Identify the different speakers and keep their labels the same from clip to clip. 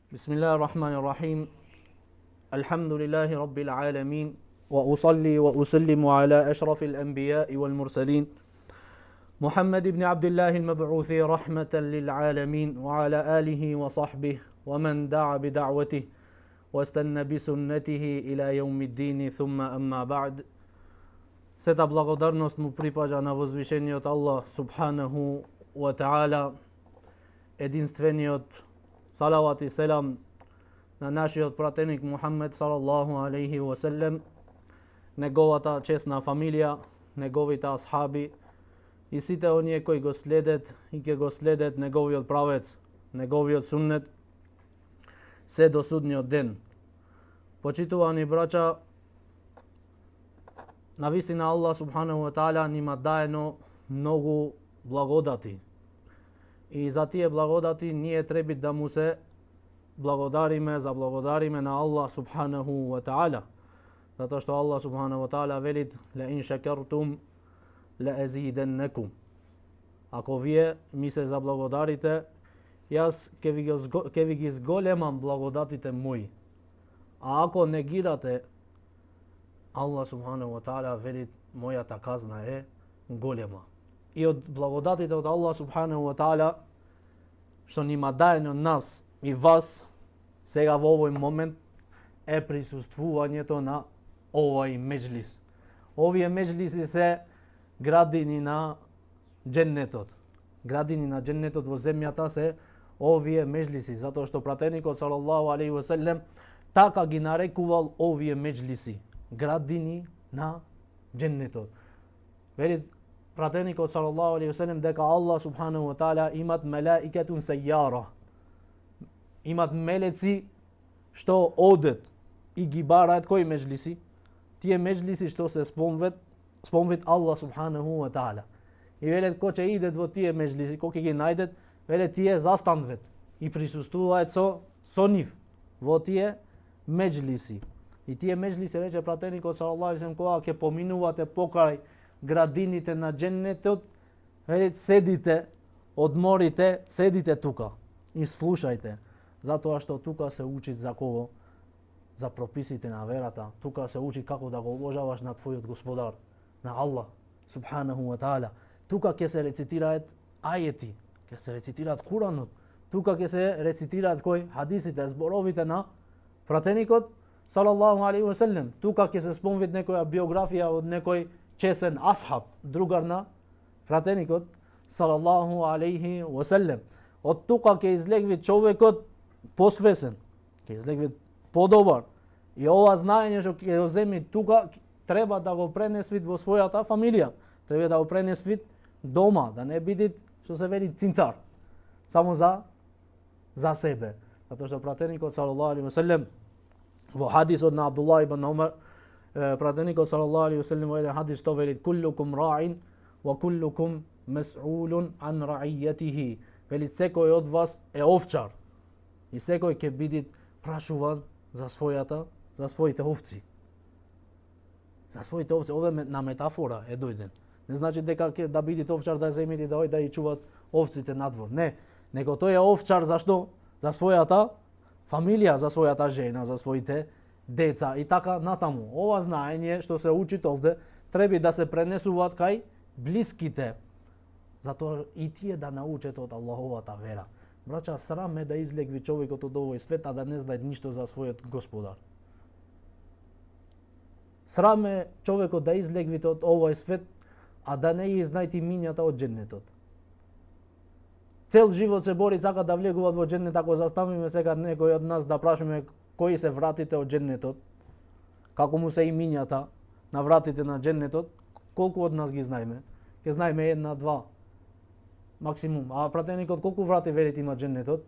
Speaker 1: بسم الله الرحمن الرحيم الحمد لله رب العالمين وأصلي وأسلم على أشرف الأنبياء والمرسلين محمد بن عبد الله المبعوث رحمة للعالمين وعلى آله وصحبه ومن دعا بدعوته واستنى بسنته إلى يوم الدين ثم أما بعد. Сета благодарност му припаѓа на возвишениот Аллах субханаху ва таала, единствениот. Салават и селам на нашиот пратеник Мухаммед салаллаху алейхи ва селем, неговата чесна фамилија, неговите асхаби и сите оние кои го следат и ќе го следат неговиот правец, неговиот суннет се до судниот ден. Почитувани браќа, навистина Аллах субханаху ва таала нима даено многу благодати. И за тие благодати ние треба да му се заблагодариме на Аллах субханаху ва таала. Затоа што Аллах субханаху ва таала вели: "Ла ин шакартум ла азиденнекум." Ако вие ми се заблагодарите, јас ќе ви ги зголемам благодатите мои. А ако негирате, Аллах субханаху ва таала вели: "Мојата казна е голема." И од благодатите од Аллах субханаху ва таала што нима даено нас и вас сега во овој момент е присуствувањето на овој меџлис. Овие меџлиси се градини на џеннетот. Градини на џеннетот во земјата се овие меџлиси, затоа што пратеникот салаллаху алейхи ва селем така ги нарекувал овие меџлиси, градини на џеннетот. Вели пратеникот салаллаху алейхи ва селем дека Аллах субханаху ва таала имат мелаикетун сејјара. Имат мелеци што одат и ги бараат кои меџлиси? Тие меџлиси што се спомнет Аллах субханаху ва таала. И велат кој ќе идет во тие меџлиси, кој ќе ги најдет, велат тие застанват и присуствуваат со нив во тие меџлиси. И тие меџлиси, рече пратеникот салаллаху алейхи ва селем, кога ќе поминувате покрај градините на џеннетот, седите, одморите, седите тука и слушајте, затоа што тука се учи за кого? За прописите на верата. Тука се учи како да го обожаваш на твојот господар, на Аллах субханаху ва таала. Тука ќе се рецитираат ајети, ќе се рецитираат Куранот, тука ќе се рецитираат кои? Хадисите, зборовите на пратеникот салаллаху алейхи ва селем. Тука ќе се спомнет некоја биографија од некој чесен асхаб, другар на пратеникот салаллаху алейхи ва селем. Од тука ќе излегви човекот посвесен, ќе излегви подобар. И ова знаење што ќе го земи тука, треба да го пренесвит во својата фамилија, треба да го пренесвит дома, да не биде што се вели цинцар, само за себе. Затоа што пратеникот салаллаху алейхи ва селем во хадисот на Абдуллах ибн Умар, пратеникот салаллаху алейхи ва селем во еден хадис што вели: "Куллукум раин ва куллукум мас'улун ан ра'iyyatihi." Вели секој од вас е овчар и секој ќе биде прашуван за своите овци. За своите овци. Ова на метафора е дојден. Не значи дека ќе да бидите овчар да земите да ојде да и чуват овците надвор. Не, него тој е овчар зашто? За својата фамилија, за својата жена, за своите деца и така натаму. Ова знаење што се учи овде треба да се пренесуваат кај блиските, затоа и тие да научат од Аллаховата вера. Браќа, срам е да излегви човекот од овој свет, а да не знае ништо за својот господар. Срам е човекот да излегви од овој свет, а да не ги знаете имињата од џеннетот. Цел живот се бори сака да влегуваат во џеннет. Ако заставиме сега некој од нас да прашаме кои се вратите од џеннетот, како му се имињата на вратите на џеннетот, колку од нас ги знаеме? Ќе знаеме 1-2 максимум. А пратеникот колку врати велите има џеннетот?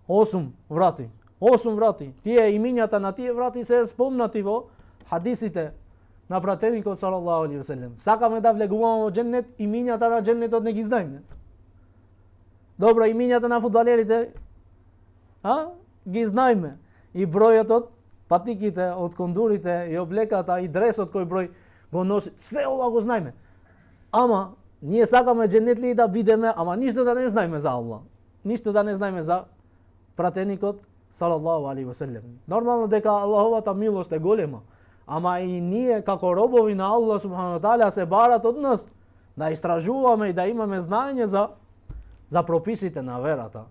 Speaker 1: 8 врати. 8 врати. Тие имињата на тие врати се спомнати во хадисите на пратеникот салаллаху алейхи ва селем. Сакаме да влегуваме во џеннет, имињата на џеннетот не ги знаеме. Добро, имињата на фудбалерите, ги знаеме. И бројот од патиките, од кондурите, и облеката, и дресот кој број го носи. Све ова го знаеме. Ама ние сакаме џеннет ли да видиме, ама ништо да не знаеме за Аллах. Ништо да не знаеме за пратеникот салаллаху алейхи ве селем. Нормално дека Аллаховата милост е голема, ама и ние како робови на Аллах субхану таала се барат од нас да истражуваме и да имаме знаење за прописите на верата.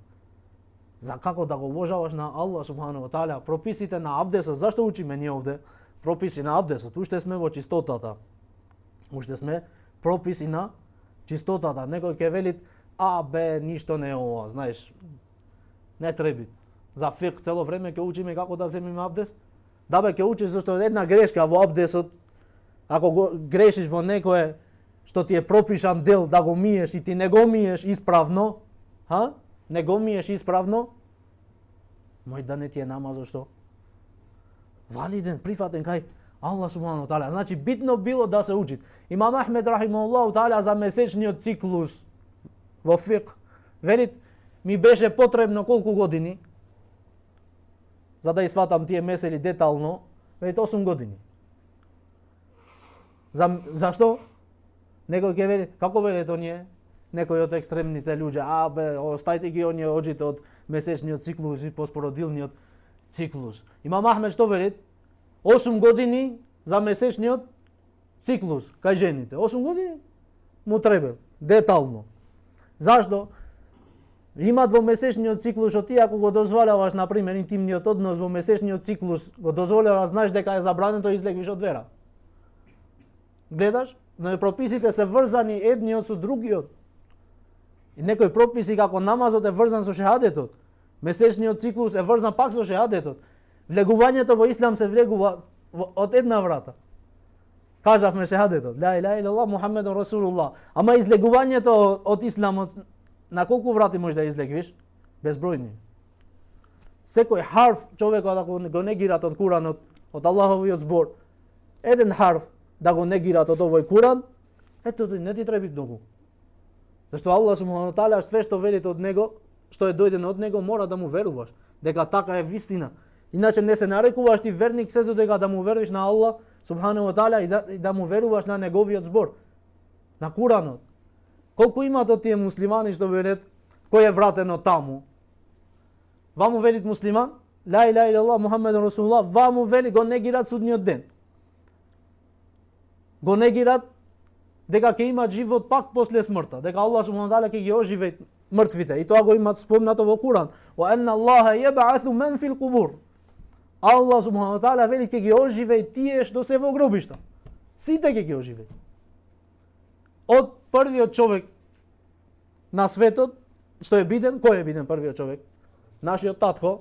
Speaker 1: За како да го обожаваш на Аллах субхану таала, прописите на абдесот. Зашто учиме ние овде прописи на абдесот? Уште сме во чистотата. Уште сме прописи на чистотата. Некој ќе вели, ништо не е ова, знаеш. Не треби. За фик цело време ќе учиме како да земиме абдес. Да ќе учиш зашто една грешка во абдесот, ако го грешиш во некое што ти е пропишан дел да го миеш и ти не го миеш исправно, не го миеш исправно, мој да не ти е намазот што? Валиден, прифатен кај Аллах субхану таала. Значи битно било да се учи. Имам Ахмед рахимахуллаху таала за месечниот циклус во фик вели ми беше потребно колку години за да испатам тие месели детално, вели 8 години. Зашто? Некој ќе вели, како велат оние, некои од екстремните луѓе, остајте ги оние оџите од месечниот циклус и поспородилниот циклус. Имам Ахмед што вели? 8 години за месечниот циклус кај жените. 8 години му треба детално. Зашто? Имат во месечниот циклус, што ти ако го дозволяваш, на пример, интимниот однос во месечниот циклус, го дозволяваш, знаеш дека е забрането, излегвиш од вера. Гледаш? Но прописите се врзани едниот со другиот. И некои прописи како намазот е врзан со шехадетот. Месечниот циклус е врзан пак со шехадетот. Влегувањето во ислам се влегува од една врата. Кажавме шехадетот, ла илаха илаллах Мухаммедун Расулуллах. Ама излегувањето од исламот на колку врати можеш да излегвиш? Безбројни. Секој харф човекот ако го негират од Куранот, од Аллаховиот збор, еден харф да го негират од овој Куран, ето не ти треба многу. Зашто Аллах субхану таала све што велите од него, што е дојдено од него, мора да му веруваш, дека така е вистина. Иначе не се нарекуваш ти верник се додека да му веруваш на Аллах субхану таала и да му веруваш на неговиот збор, на Куранот. Колку имат од тие муслимани што велат кој е вратено таму? Ваму велит муслиман, ла илаха илаллах Мухаммедун Расулуллах, ваму вели го негират судниот ден. Го негират дека ќе имат живот пак после смртта, дека Аллах субхану таала ќе ги оживее мртвите. И тоа го имат спомнато во Куран. Wa anna Allaha yab'athu man fil qubur. Аллах субхану таала вели ќе ги оживее тие што се во гробишта. Сите ќе ги оживее. Од првиот човек на светот што е биден, кој е биден првиот човек? Нашиот татко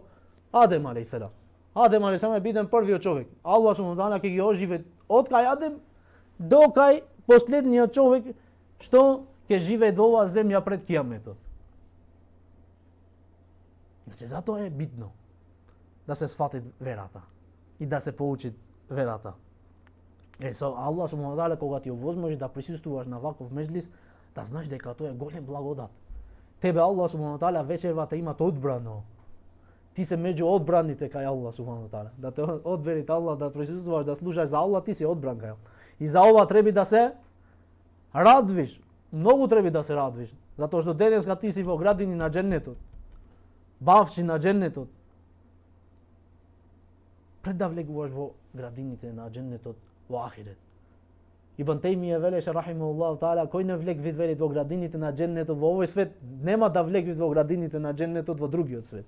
Speaker 1: Адем алейхиселам. Адем алейхиселам е биден првиот човек. Аллах субхану таала ќе ги оживее од кај Адем до кај последниот човек што ќе живее во оваа земја пред кијаметот. Значи, затоа е битно да се сфати верата и да се поучи верата. Со Аллах субхану таала кога ти овозможи да присуствуваш на ваков меџлис, да знаеш дека тоа е голем благодат. Тебе Аллах субхану таала вечервата имат одбрано. Ти се меѓу одбраните кај Аллах субхану таала. Да те одбери Аллах, да присуствуваш, да слушаш за Аллах, ти си одбран кај Аллах. И за ова треба да се радвиш. Многу треба да се радвиш, затоа што денеска ти си во градини на џеннетот. Бавчи на џеннетот. Пред да влегуваш во градините на џеннетот во ахирет. Ибн Тајмија велеше рахимахуллаху таала, кој не влегви вели во градините на џеннетот во овој свет, нема да влегви во градините на џеннетот во другиот свет.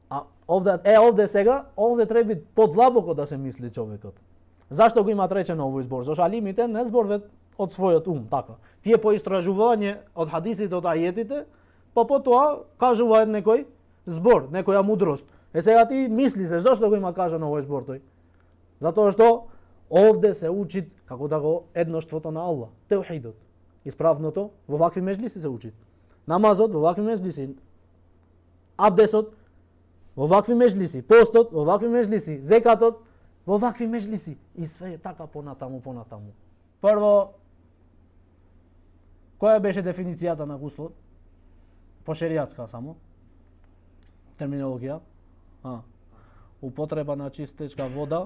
Speaker 1: А овде сега, овде треба подлабоко да се мисли човекот. Зашто го имат речено овој збор? Зашто алимите не зборват од својот ум, така. Тие по истражување од хадисите, од ајетите, па потоа кажува некој збор, некоја мудрост. Сега ти мисли се, зашто го има кажано овој збор тој? Затоа што овде се учи како да го едноштвото на Аллах, теухидот. Исправното во вакви меџлиси се учи. Намазот во вакви меџлиси, абдесот во вакви меџлиси, постот во вакви меџлиси, зекатот во вакви меџлиси и све е така понатаму. Прво, која беше дефиницијата на гуслот? По шеријатска само. Терминологија. Употреба на чистечка вода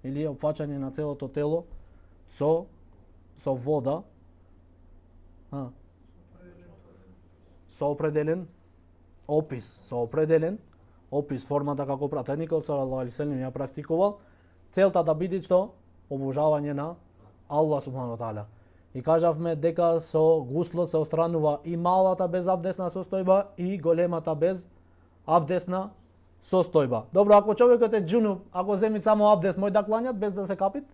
Speaker 1: или опфаќање на целото тело со вода. Со определен опис со определен опис, формата како пратеникот салаллаху алейхи селем ја практикувал, целта да биде што обожавање на Аллах субхану ва таала. И кажавме дека со гуслот се отстранува и малата безабдесна состојба и големата безабдесна состојба. Добро, ако човекот е џунуб, ако земи само абдес, мој да кланјат без да се капит?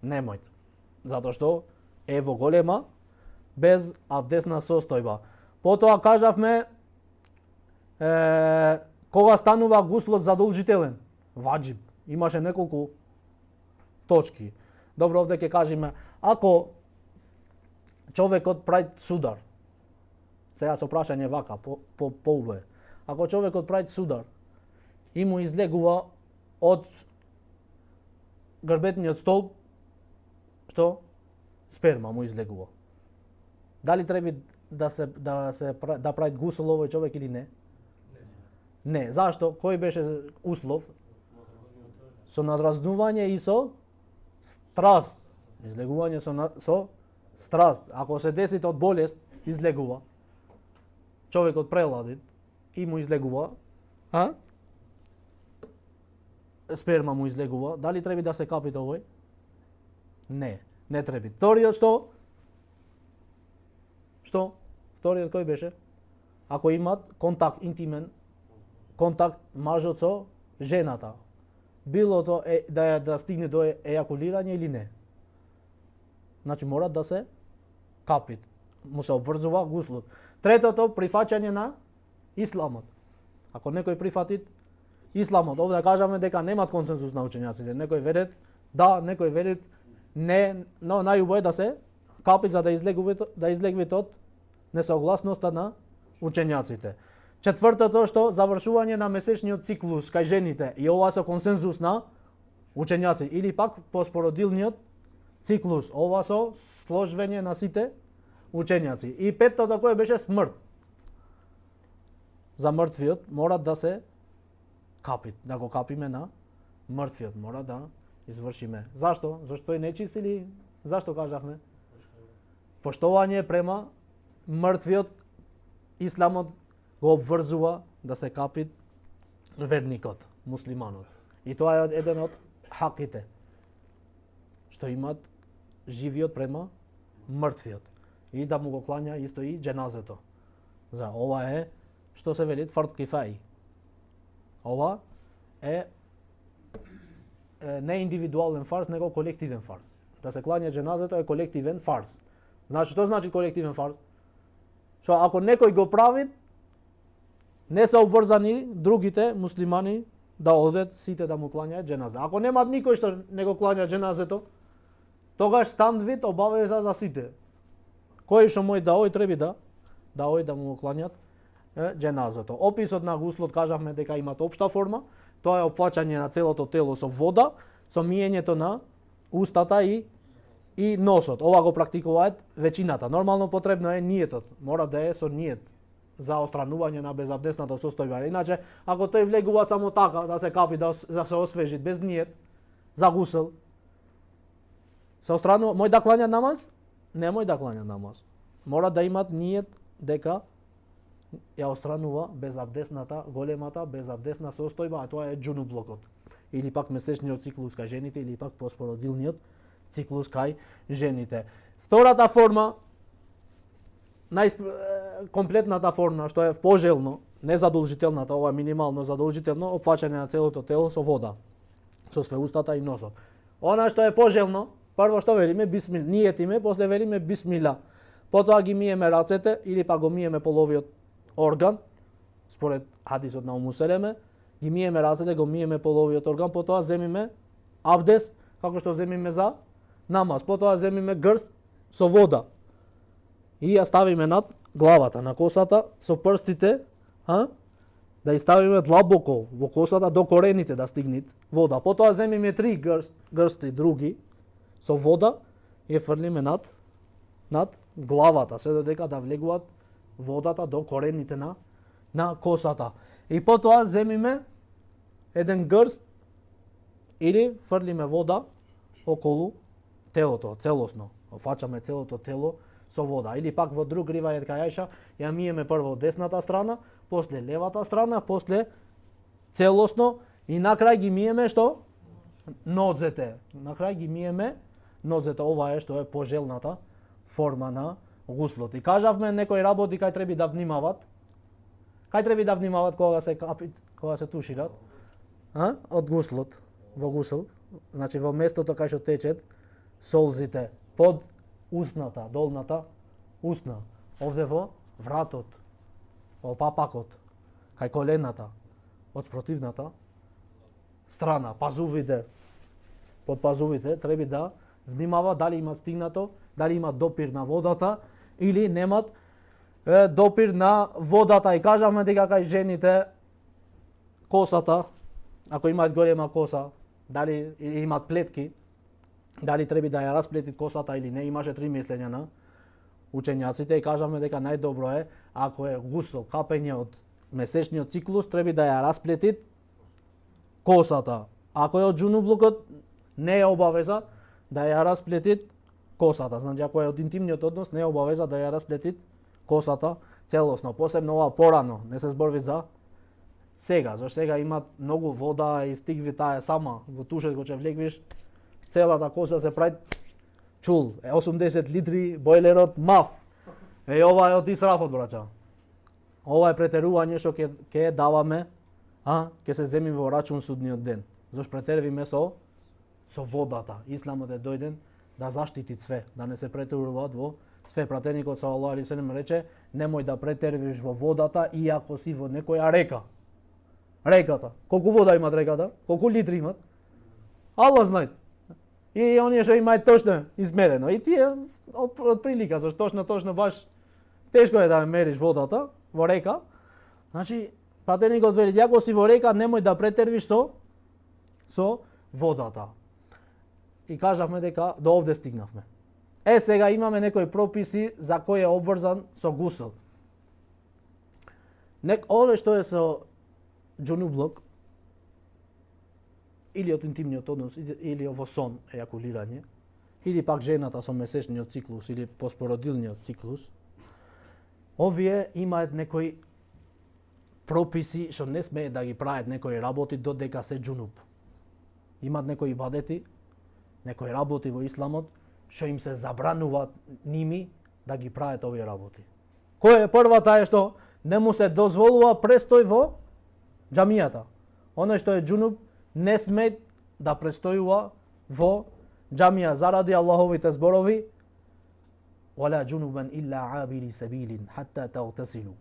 Speaker 1: Немојте. Затоа што е во голема безабдесна состојба. Потоа кажавме кога станува гуслот задолжителен, ваџиб. Имаше неколку точки. Добро, овде ќе кажеме, ако човекот прави судар, сега со прашање вака, по убаве, ако човекот прави судар и му излегува од грбетниот столб, што? Сперма му излегува. Дали треба да прави гусл овој човек или не? Не. Зашто? Кој беше услов? Со надразнување и со страст. Излегување со страст. Ако се деси од болест, излегува. Човекот преладит и му излегува, сперма му излегува. Дали треба да се капи овој? Не, не треба. Вториот што? Што? Вториот кој беше? Ако имат контакт, интимен контакт мажот со жената, било то да стигне до ејакулирање или не. Значи мора да се капит. Му се обврзува гуслот. Третото, прифаќање на исламот. Ако некој прифати исламот, овде кажаме дека немат консенсус на учењаците. Некој верат да, некој верат не, но најубаво е да се капи за да излегвите од несогласноста на учењаците. Четвртото што завршување на месечниот циклус кај жените, и ова со консенсус на учењаци, или пак поспородилниот циклус, ова со сложвење на сите учењаци. И петтото кој беше смрт. За мртвиот мора да се капи, да го капиме на мртвиот, мора да извршиме. Зашто? Зашто е нечист или зашто кажавме? Поштовање према мртвиот, исламот го обврзува да се капи верникот, муслиманот. И тоа е еден од хаките, што имат живиот према мртвиот. И да му го клања исто и џеназето. За ова е, што се вели, фард кифаи. Ова е не индивидуален фарз, него колективен фарз. Да се клања џеназето е колективен фарз. Значи, што значи колективен фарз? Што ако некој го прави, не се обврзани другите муслимани да одат сите да му клањаат џеназа. Ако немат никој што не го клања џеназето, тогаш станвид обавеза за сите. Кој што мој да ој треба да ој да му клањат џеназето. Описот на гуслот кажавме дека имат општа форма, тоа е опфаќање на целото тело со вода, со миењето на устата и носот. Ова го практикуваат веќината. Нормално потребно е ниетот. Мора да е со ниет за отстранување на безабдесната состојба. Иначе, ако тој влегува само така, да се капи, да се освежи, без ниет, за гусел, се отстранува, мој да клања намаз? Немој да клања намаз. Мора да имат ниет дека ја отстранува безабдесната, големата безабдесна состојба, а тоа е џунублокот. Или пак месечниот циклус кај жените, или пак поспородилниот циклус кај жените. Втората форма, комплетната форма, што е пожелно, не задолжителната, ова е минимално задолжително, опфаќање на целото тело со вода, со све устата и носот. Она што е пожелно, прво што велиме, ниетиме, после велиме бисмила. Потоа ги миеме рацете, или па го миеме половиот орган, според хадисот на Уму Селеме, ги миеме рацете, го миеме половиот орган, потоа земиме абдес, како што земиме за намаз, потоа земиме грст со вода и ја ставиме над главата, на косата, со прстите, да ја ставиме длабоко во косата до корените да стигнат вода. Потоа земиме 3 грсти други со вода и ја фрлиме над главата, се додека да влегуваат водата до корените на косата. И потоа земиме еден грст или фрлиме вода околу телото, целосно. Офаќаме целото тело со вода. Или пак во друг ривајет кај Ајша, ја миеме прво десната страна, после левата страна, после целосно и на крај ги миеме што? Нозете. На крај ги миеме нозете. Ова е што е пожелната форма на гуслот. И кажавме некои работи кај треба да внимават. Кај треба да внимават кога се капит, кога се тушират? Од гуслот, во гусл, значи во местото кај што течет солзите под усната, долната усна, овде во вратот, во папакот, кај колената, од спротивната страна, пазувите, под пазувите, треба да внимава дали имат стигнато, дали имат допир на водата или немат допир на водата. И кажавме дека кај жените косата, ако имаат голема коса, дали имаат плетки, дали треба да ја расплетит косата или не, имаше три мислења на учењаците и кажавме дека најдобро е, ако е гусл, капење од месечниот циклус, треба да ја расплетит косата. Ако е од џунублукот, не е обавеза да ја расплетит косата. Значи, ако е од интимниот однос, не е обавеза да ја расплетит косата целосно. Посебно ова порано, не се зборви за сега, зашто сега имат многу вода и стигви таа сама во тушет го че влегвиш, целата коса се прави чул, 80 литри бойлерот мав. Ова е од исрафот, браќа. Ова е претерување што ќе даваме, ќе се земи во рачун судниот ден. Зашто претервиме со водата. Исламот е дојден да заштити све, да не се претеруваат во све. Пратеникот салаллаху алейхи селем рече: немој да претервиш во водата иако си во некоја река. Реката. Колку вода имат реката? Колку литри имат? Аллах знае. И оние што имаат точно измерено. И тие од прилика, зашто точно баш тешко е да мериш водата во река. Значи, пратеникот вели: ако си во река, немој да претервиш со водата. И кажавме дека до овде стигнавме. Сега имаме некои прописи за кој е обврзан со гусл. Овде што е со џунублук, или од интимниот однос, или во сон, ејакулирање, или пак жената со месечниот циклус, или поспородилниот циклус, овие имаат некои прописи што не смеат да ги прават некои работи додека се џунуб. Имаат некои ибадети, некои работи во исламот, што им се забрануваат ними да ги прават овие работи. Кој е првата е што не му се дозволува престој во џамијата. Оној што е џунуб не сме да престојува во џамија заради Аллаховите зборови: "Вала џунубан илла абири сабилин хатта тагтасилу."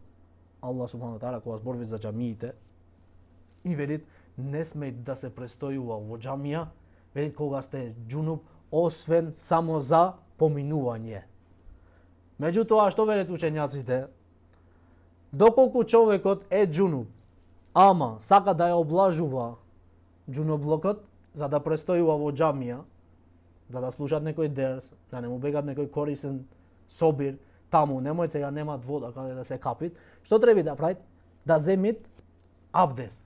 Speaker 1: Аллах субхану таала кога зборви за џамиите и велит не сме да се престојува во џамија, велит кога сте џунуб, освен само за поминување. Меѓутоа, што велат учењаците? Доколку човекот е џунуб, ама сака да ја облажува џуноблокот за да престојува во џамија, да слушат некој дерс, да не му бегат некој корисен собир, таму немој сега немат вода каде да се капит, што треба да правит? Да земит абдес.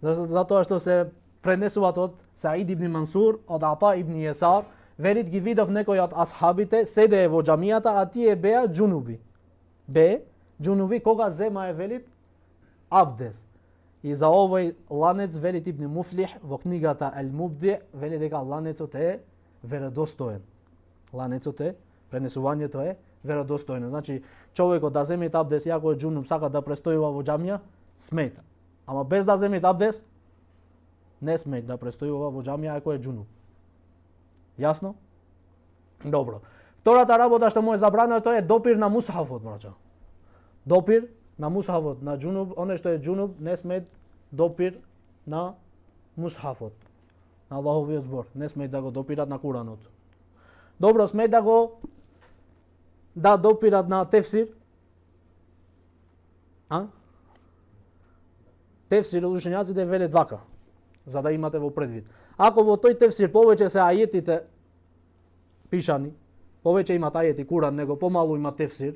Speaker 1: Затоа што се пренесуваат од Саид ибн Мансур, од Ата ибн Јесар, велит ги видов некој од асхабите, седее во џамијата, а тие беа џунуби. Џунуби кога земае велит абдес. И за овој ланец велит Ибн Муфлих во книгата Ал Мубди, вели дека ланецот е веродостоен. Ланецот е, пренесувањето е веродостоено. Значи, човекот да земе абдес, ако е џунуб, сака да престојува во џамија, смета. Ама без да земе абдес, не смет да престојува во џамија ако е џунуб. Јасно? Добро. Втората работа што му е забрано, тоа е допир на мусхафот, браќа. Допир на мусхафот, на џунуб, оној што е џунуб не смет допир на мусхафот, на Аллаховиот збор, не смет да го допират на Куранот. Добро, смет да го допират на тефсир. Тефсир учењаците велат вака, за да имате во предвид. Ако во тој тефсир повеќе се ајетите пишани, повеќе имат ајети Куран, него помалу има тефсир,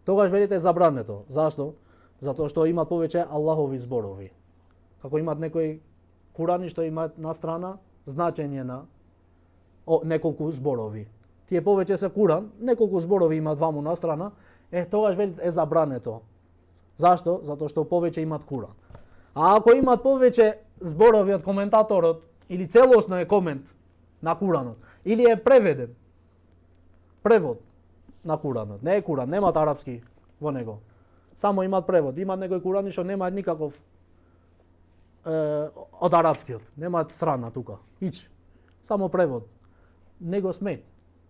Speaker 1: тогаш велите забрането. Зашто? Затоа што имат повеќе Аллахови зборови. Како имат некои Курани што имаат на страна значење на неколку зборови. тие повеќе се Куран, неколку зборови имаат ваму на страна, тогаш велит е забрането. Зашто? Затоа што повеќе имаат Куран. А ако имаат повеќе зборови од коментаторот или целосно е комент на Куранот, или е преведен, превод на Куранот, не е Куран, немаат арапски во него. Само имаат превод. Имаат некои Курани што немаат никаков од арапскиот. Немаат страна тука. Ич. Само превод. Не го смет.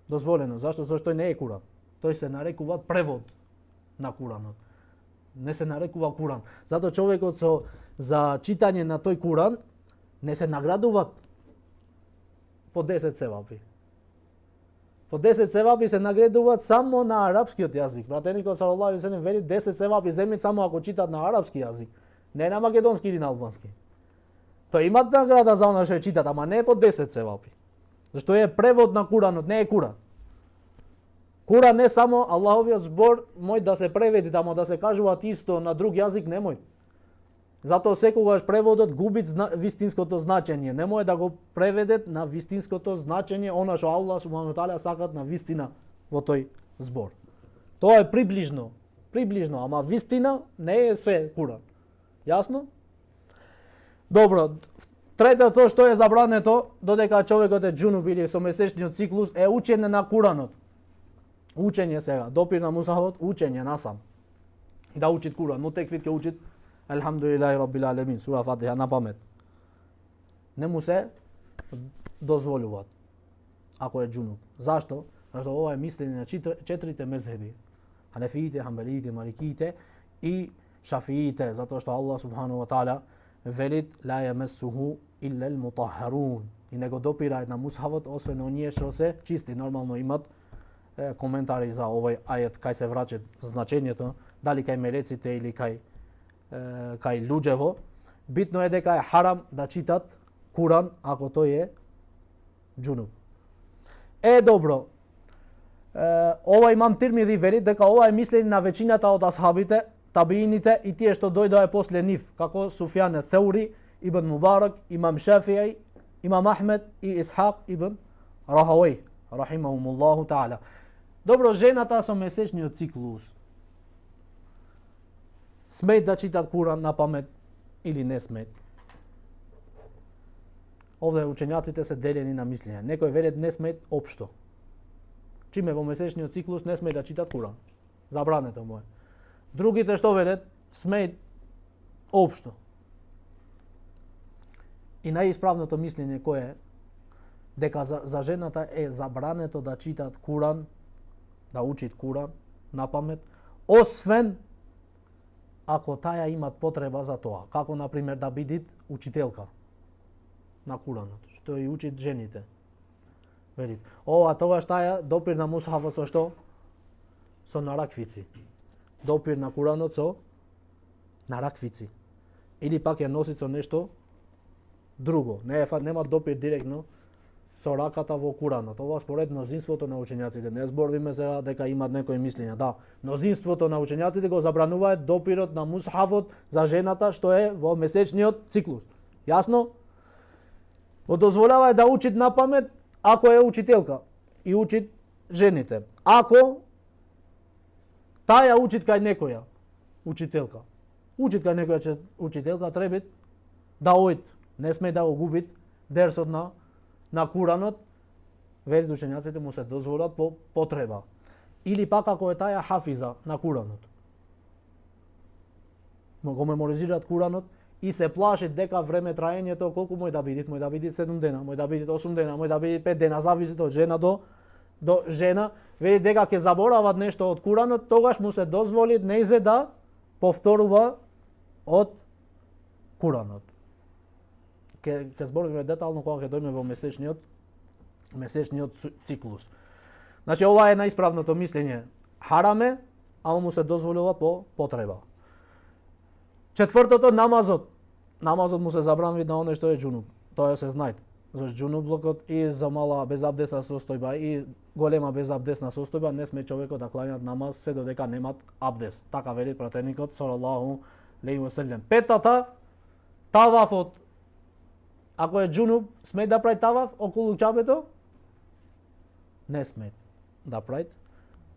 Speaker 1: Дозволено. Зашто? Зашто тој не е Куран. Тој се нарекува превод на Куранот. Не се нарекува Куран. Затоа човекот за читање на тој Куран не се наградуваат по 10 севапи. По 10 севапи се наградуваат само на арапскиот јазик. Пратеникот салаллаху алейхи ве селем вели 10 севапи земјат само ако читат на арапски јазик, не на македонски или на албански. Тоа имат награда за она што читат, ама не по 10 севапи. Зашто е превод на Куранот, не е Куран. Куран не само Аллаховиот збор мој да се преведи, ама да се кажуваат исто на друг јазик немој. Затоа секогаш преводот губи вистинското значење. Немој да го преведет на вистинското значење, она што Аллах субхану ва таала сакат на вистина во тој збор. Тоа е приближно, ама вистина не е све Куран. Јасно? Добро, третото што е забрането, додека човекот е џунуб или со месечниот циклус, е учење на Куранот. Учење сега, допир на мусахот, учење насам. Да учит Куран, мутеквит ќе учит Елхамдулилахи Раббил алемин, сура Фатиха на памет. Не му се дозволуваат ако е џунуб. Зашто? Зашто ова е мислење на четирите мезхеби. Ханефиите, Хамбелиите, Маликиите и Шафиите, затоа што Аллах субхану ва таала велит ла јамесуху илла ал-мутаххарун. И не го допираат на мусхавот освен оние што се чисти. Нормално имат коментари за овој ајет кај се врачат значењето, дали кај мелеците или кај луѓево. Битно е дека е харам да читат Куран ако тој е џунуб. Добро. Ова имам Тирмизи вели дека ова е мислење на веćината од асхабите, табиините и тие што дојдоа после нив, како Суфјан Саури, Ибн Мубарак, имам Шафији, имам Ахмед и Исхак ибн Рахавај, рахимахумуллаху таала. Добро, жената со месечниот циклус смеет да читат Куран на памет или не смеет? Овде учењаците се делени на мислење. Некои велат не смеет општо. Чиме во месечниот циклус не смеет да читат Куран. Забрането му е. Другите што велат смеет општо. И најисправното мислење кое е? Дека за жената е забрането да читат Куран, да учит Куран на памет, освен ако таја имат потреба за тоа, како например да бидит учителка на Куранот, што и учит жените. Велит, тогаш таја допир на мусхафот со што? Со нараквици. Допир на Куранот со нараквици. Или пак ја носи со нешто друго. Нема допир директно со раката во Куранот. Ова според мнозинството на учењаците. Не зборуваме сега дека имат некои мислења. Да, мнозинството на учењаците го забрануваат допирот на мусхафот за жената што е во месечниот циклус. Јасно? Го дозволува да учит на памет ако е учителка и учит жените. Ако таја учит кај некоја учителка. Учит кај некоја учителка, треба да оид. Не сме да го губит дерсот на Куранот, велит учењаците му се дозволат по потреба. Или пак ако е таја хафиза на Куранот. Го меморизираат Куранот и се плашат дека време траењето колку мој да биде 7 дена, мој да биде 8 дена, мој да биде 5 дена, зависи од жена до жена, вели дека ќе заборават нешто од Куранот, тогаш му се дозволи нејзе да повторува од Куранот. Ќе зборуваме детално кога ќе дојме во месечниот циклус. Значи ова е најисправното мислење. Хараме, ама му се дозволува по потреба. Четвртото, намазот. Намазот му се забранува на оној што е џунуб. Тоа се знаете. Зашто џунублокот и за мала безабдесна состојба и голема безабдесна состојба не сме човекот да кланјат намаз се додека немат абдес. Така вели пратеникот салаллаху алейхи ве селем. Петата, тавафот. Ако е џунуб, смее да прави таваф околу ќабето? Не смее. да правит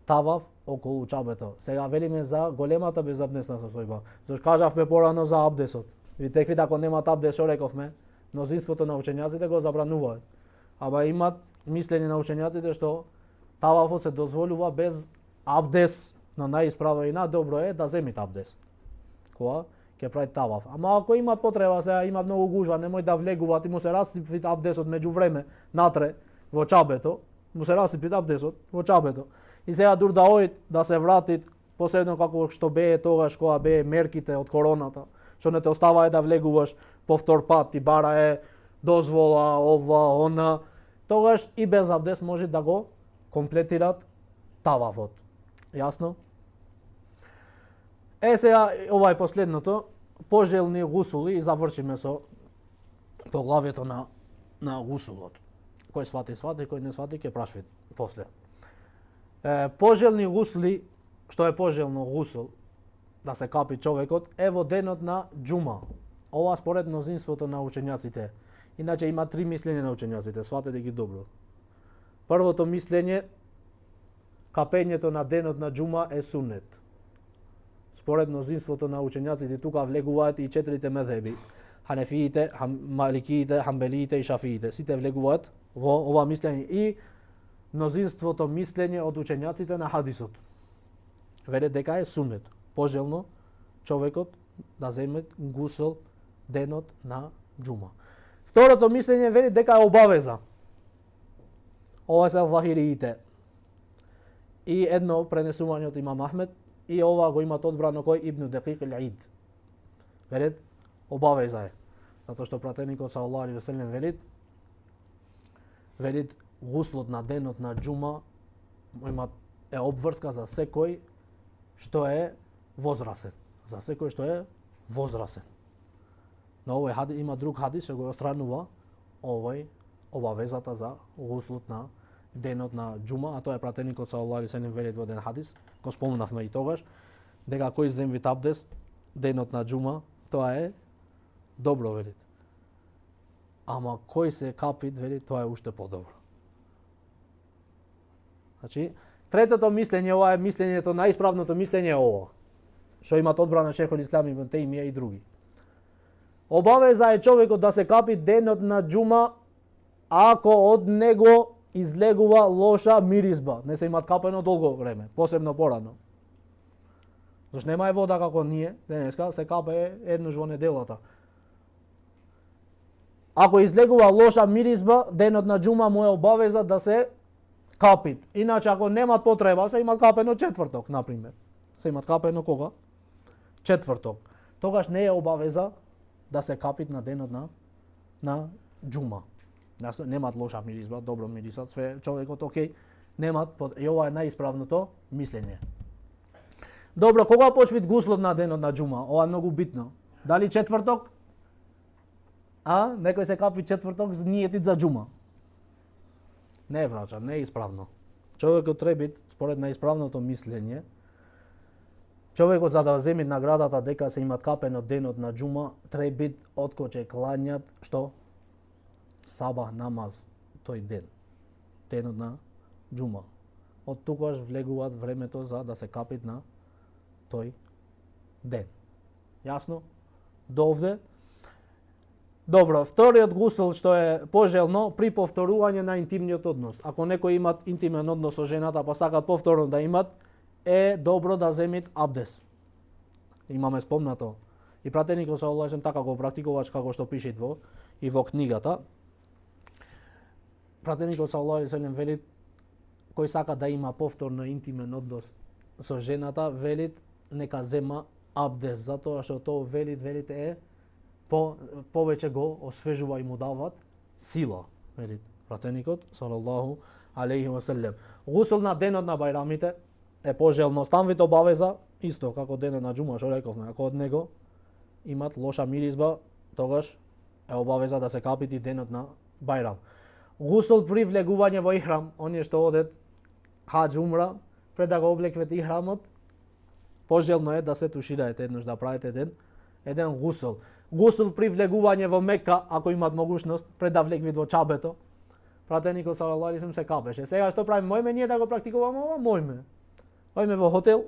Speaker 1: таваф околу Чабето. Сега велиме за големата безабдесна состојба. Зашто кажавме порано за абдесот. И теквите ако немат абдес, што рековме, мнозинството на учењаците го забрануваат. Ама имат мислење на учењаците што тавафот се дозволува без абдес, но најисправно и најдобро е да земите абдес. Кога ќе прави таваф. Ама ако имат потреба, сега има многу гужва, немој да влегуваат и му се расипи абдесот меѓу време натре во Чабето, му се расипи абдесот во Чабето. И сега дур да оид да се вратит, посебно како што бее тогаш кога бее мерките од короната, што не те оставаја да влегуваш повтор пат, ти бара дозвола, ова, она, тогаш и без абдес може да го комплетират тавафот. Јасно? Сега ова е последното, пожелни гусули и завршиме со поглавието на гусулот. Кој свати, кој не свати, ќе прашви после. Пожелни гусли, што е пожелно гусул, да се капи човекот, е во денот на џума. Ова според мнозинството на учењаците. Иначе има три мислења на учењаците, сватете ги добро. Првото мислење, капењето на денот на џума е сунет. Според мнозинството на учењаците тука влегуваат и четирите мезхеби. Ханефиите, маликиите, хамбелиите и шафиите. Сите влегуваат во ова мислење и мнозинството мислење од учењаците на хадисот. Веле дека е сунет, пожелно човекот да земе гусул денот на џума. Второто мислење вели дека е обавеза. Ова се вахириите. И едно пренесување од Имам Ахмед, и ова го имат одбрано кој Ибн Дакик ал-Ид. Велет обавеза е. Затоа што пратеникот саллаллаху алейхи ве селем велит гуслот на денот на џума е обврска за секој што е возрасен. За секој што е возрасен. Но овој хадис има друг хадис што го отстранува обавезата за гуслот на денот на џума, а тоа е пратеникот саллаллаху алейхи ве селем велит во еден хадис, го спомнавме и тогаш, дека кој земви абдес денот на џума, тоа е добро велит. Ама кој се капи, вели, тоа е уште подобро. Значи, третото мислење, ова е мислењето, најисправното мислење е ова, што имат одбрана Шехул Ислам ибн Тајмија и други. Обавеза е човекот да се капи денот на џума ако од него излегува лоша миризба. Не се имат капено долго време, посебно порано. Зашто нема е вода како ние, денеска се капе еднаш во неделата. Ако излегува лоша миризба, денот на џума му е обавеза да се капит. Иначе ако немат потреба, се имат капено четврток, например. Се имат капено кога? Четврток. Тогаш не е обавеза да се капит на денот на џума. Немат лоша миризба, добро мирисат, све човекот окей, немат, и ова е најисправното мислење. Добро, кога почвит гуслот на денот на џума? Ова е многу битно. Дали четврток? Некој се капи четврток ниетит за џума. Не е врача, не е исправно. Човекот треба, според најисправното мислење, човекот за да земи наградата дека се имат капено денот на џума, треба откако ќе кланјат што? Сабах намаз тој ден. Денот на џума. Од тогаш влегуваат времето за да се капит на тој ден. Јасно? До овде? Добро, вториот гусул што е пожелно при повторување на интимниот однос. Ако некој имат интимен однос со жената, па сакат повторно да имат, е добро да земит абдес. Имаме спомнато. И пратеникот саллаллаху алейхи ве селем така го практикуваш како што пише и во книгата. Пратеникот саллаллаху алейхи ве селем велит кој сака да има повторно интимен однос со жената, велит нека зема абдес, затоа што тоа велит е повеќе го освежува и му дават сила, велит пратеникот саллаллаху алейхи ве селем. Гусул на денот на бајрамите е пожелно. Станвите обавеза исто како денот на џума, што рековме, ако од него имат лоша миризба, тогаш е обавеза да се капити денот на бајрам. Гусул при влегување во ихрам, оние што одат хаџ умра, пред да го облеквете ихрамот, пожелно е да се тушираете еднаш, да правите еден гусул. Гусул при влегување во Мека, ако имат могушност, пред да влегвите во Чабето, пратеникот салаллаху алейхи се капеше. Сега што правиме? Мојме ние да го практикуваме ова? Мојме. Ојме во хотел.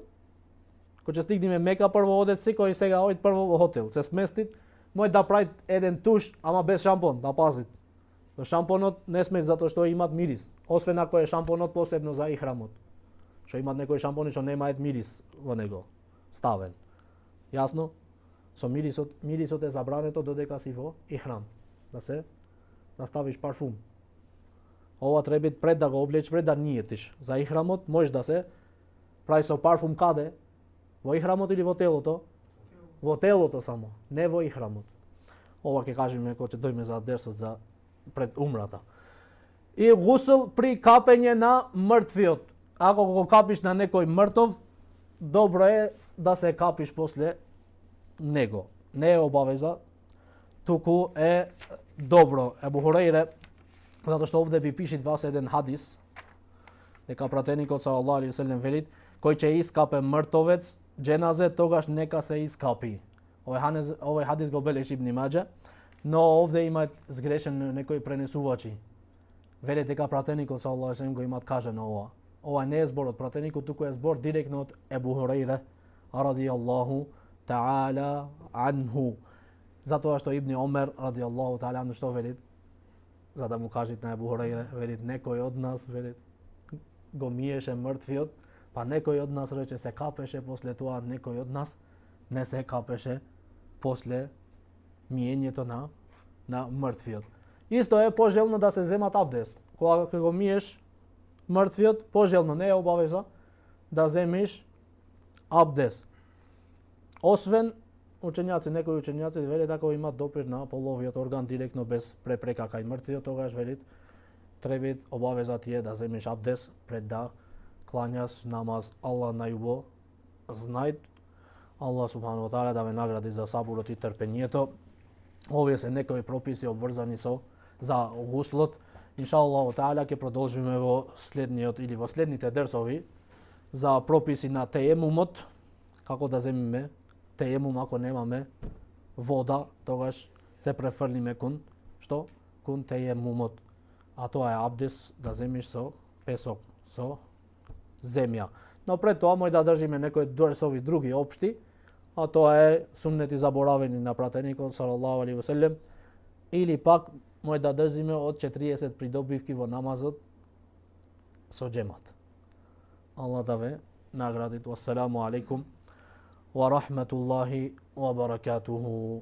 Speaker 1: Кога ќе стигнеме Мека, прво одет секој сега ојд прво во хотел. Се смести, мој да прави еден туш, ама без шампон, да пазит. Но шампонот не сме затоа што имат мирис. Освен ако е шампонот посебно за ихрамот. Што имат некои шампони што немаат мирис во него ставен. Јасно? Со мирисот е забрането додека си во ихрам. Да ставиш парфум. Ова треба пред да го облечеш, пред да ниетиш. За ихрамот можеш да се прави со парфум каде? Во ихрамот или во телото? Во телото само, не во ихрамот. Ова ќе кажеме кога ќе дојме за дерсот за пред умрата. И гусл при капење на мртвиот. Ако го капиш на некој мртов, добро е да се капиш после него. Не е обавеза, туку е добро. Ебу Хурейре, затоа што овде ви пишет вас еден хадис, дека пратеникот салаллаху алейхи ве селем велит, кој ќе искапе мртовец, дженазе, тогаш нека се искапи. Овој хадис го бележи Ибн Маџа, но овде имаат сгрешен некои пренесувачи. Велат дека пратеникот салаллаху алейхи ве селем го имаат кажано ова. Ова не е збор од пратеникот, туку е збор директно од Ебу Хурейре радијаллаху таала анху. Затоа што Ибн Омер радијаллаху таала анху што велит? За да му кажат на Ебу Хурейре, велит некој од нас велит го миеше мртвиот, па некој од нас рече се капеше после тоа, некој од нас не се капеше после миењето на мртвиот. Исто е пожелно да се земат абдес. Кога го миеш мртвиот, пожелно, не е обавеза да земеш абдес. Освен учењаци, некои учењаци велат ако имат допир на половиот орган директно без препрека кај мртвиот, тогаш велит треба обавеза ти е да земеш абдес пред да клањаш намаз. Аллах најубо знајт. Аллах субхану ва таала да ве награди за сабурот и трпението. Овие се некои прописи обврзани за гуслот. Иншаллаху таала ќе продолжиме во следниот или во следните дерсови за прописи на теемумот, како да земиме теемум ако немаме вода, тогаш се префрлиме кон што? Кон теемумот. А тоа е абдес да земиш со песок, со земја. Но пред тоа мој да држиме некои дерсови други општи, а тоа е суннети заборавени на пратеникот салаллаху алейхи ве селем, или пак мој да држиме од 40 придобивки во намазот со џемат. Аллах да ве награди. Вассаламу алейкум ва рахметуллахи ва баракатуху.